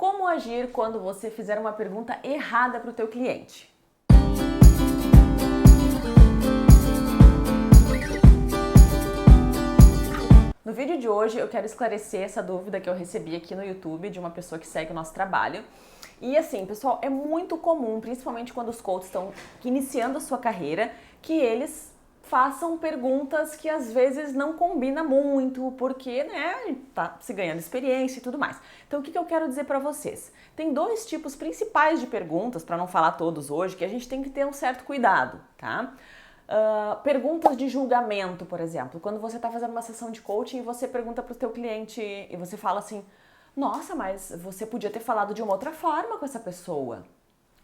Como agir quando você fizer uma pergunta errada para o teu cliente? No vídeo de hoje eu quero esclarecer essa dúvida que eu recebi aqui no YouTube de uma pessoa que segue o nosso trabalho. E assim, pessoal, é muito comum, principalmente quando os coaches estão iniciando a sua carreira, que eles façam perguntas que às vezes não combinam muito, porque, né, tá se ganhando experiência e tudo mais. Então, o que eu quero dizer para vocês? Tem dois tipos principais de perguntas, para não falar todos hoje, que a gente tem que ter um certo cuidado, tá? Perguntas de julgamento, por exemplo. Quando você está fazendo uma sessão de coaching e você pergunta para o teu cliente e você fala assim: nossa, mas você podia ter falado de uma outra forma com essa pessoa.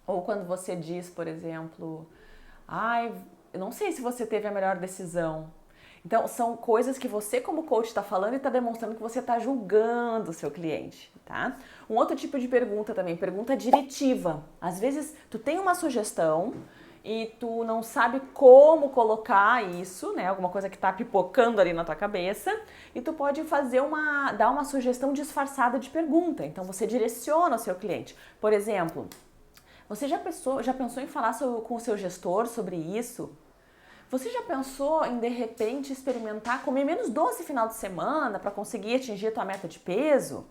Ou quando você diz, por exemplo, ai, eu não sei se você teve a melhor decisão. Então, são coisas que você como coach está falando e está demonstrando que você está julgando o seu cliente, tá? Um outro tipo de pergunta também, pergunta diretiva. Às vezes, tu tem uma sugestão e tu não sabe como colocar isso, né? Alguma coisa que tá pipocando ali na tua cabeça, e tu pode dar uma sugestão disfarçada de pergunta. Então você direciona o seu cliente. Por exemplo, você já pensou em falar com o seu gestor sobre isso? Você já pensou em, de repente, experimentar comer menos doce final de semana para conseguir atingir a tua meta de peso?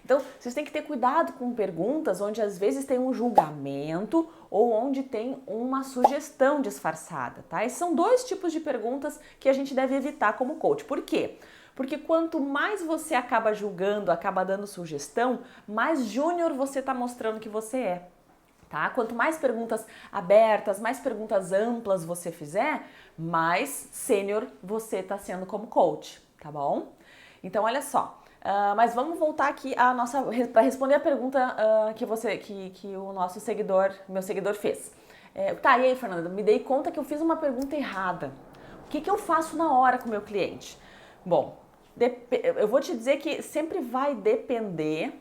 Então, vocês têm que ter cuidado com perguntas onde às vezes tem um julgamento ou onde tem uma sugestão disfarçada, tá? Esses são dois tipos de perguntas que a gente deve evitar como coach. Por quê? Porque quanto mais você acaba julgando, acaba dando sugestão, mais júnior você está mostrando que você é. Tá? Quanto mais perguntas abertas, mais perguntas amplas você fizer, mais sênior você está sendo como coach, tá bom? Então, olha só. Mas vamos voltar aqui para responder a pergunta que o nosso meu seguidor fez. Tá, e aí, Fernanda, me dei conta que eu fiz uma pergunta errada. O que eu faço na hora com o meu cliente? Bom, eu vou te dizer que sempre vai depender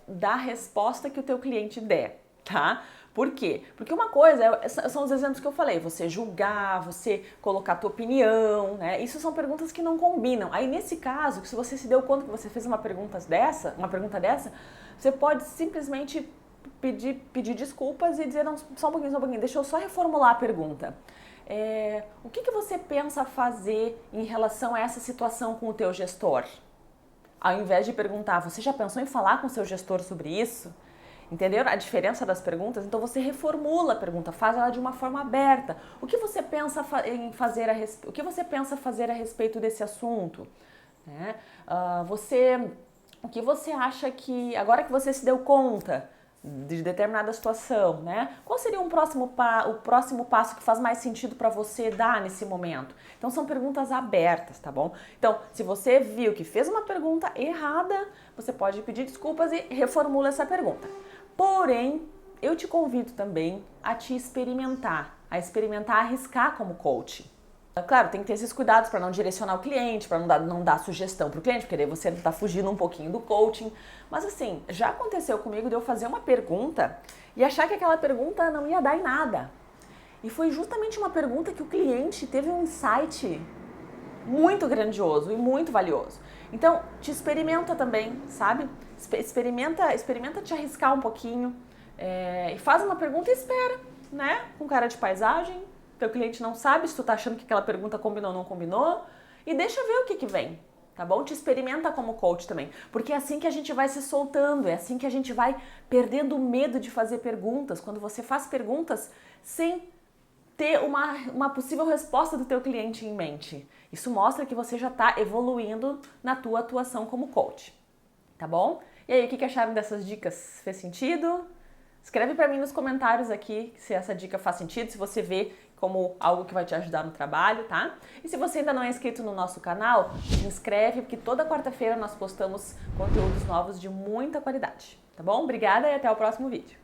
da resposta que o teu cliente der, tá? Por quê? Porque uma coisa são os exemplos que eu falei, você julgar, você colocar a tua opinião, né? Isso são perguntas que não combinam. Aí nesse caso, se você se deu conta que você fez uma pergunta dessa, você pode simplesmente pedir desculpas e dizer, não, só um pouquinho, deixa eu só reformular a pergunta. O que você pensa fazer em relação a essa situação com o teu gestor? Ao invés de perguntar, você já pensou em falar com o seu gestor sobre isso? Entenderam a diferença das perguntas? Então você reformula a pergunta, faz ela de uma forma aberta. O que você pensa fazer a respeito desse assunto? Né? O que você acha que, agora que você se deu conta de determinada situação, né? Qual seria o próximo passo que faz mais sentido para você dar nesse momento? Então são perguntas abertas, tá bom? Então, se você viu que fez uma pergunta errada, você pode pedir desculpas e reformula essa pergunta. Porém, eu te convido também a experimentar, arriscar como coach. Claro, tem que ter esses cuidados para não direcionar o cliente, para não dar sugestão para o cliente, porque daí você está fugindo um pouquinho do coaching. Mas assim, já aconteceu comigo de eu fazer uma pergunta e achar que aquela pergunta não ia dar em nada. E foi justamente uma pergunta que o cliente teve um insight muito grandioso e muito valioso. Então, te experimenta também, sabe? Experimenta te arriscar um pouquinho e faz uma pergunta e espera, né? Com cara de paisagem. Teu cliente não sabe se tu tá achando que aquela pergunta combinou ou não combinou, e deixa ver o que vem, tá bom? Te experimenta como coach também, porque é assim que a gente vai se soltando, é assim que a gente vai perdendo o medo de fazer perguntas, quando você faz perguntas sem ter uma possível resposta do teu cliente em mente. Isso mostra que você já tá evoluindo na tua atuação como coach, tá bom? E aí, o que acharam dessas dicas? Fez sentido? Escreve para mim nos comentários aqui se essa dica faz sentido, se você vê como algo que vai te ajudar no trabalho, tá? E se você ainda não é inscrito no nosso canal, se inscreve, porque toda quarta-feira nós postamos conteúdos novos de muita qualidade, tá bom? Obrigada e até o próximo vídeo.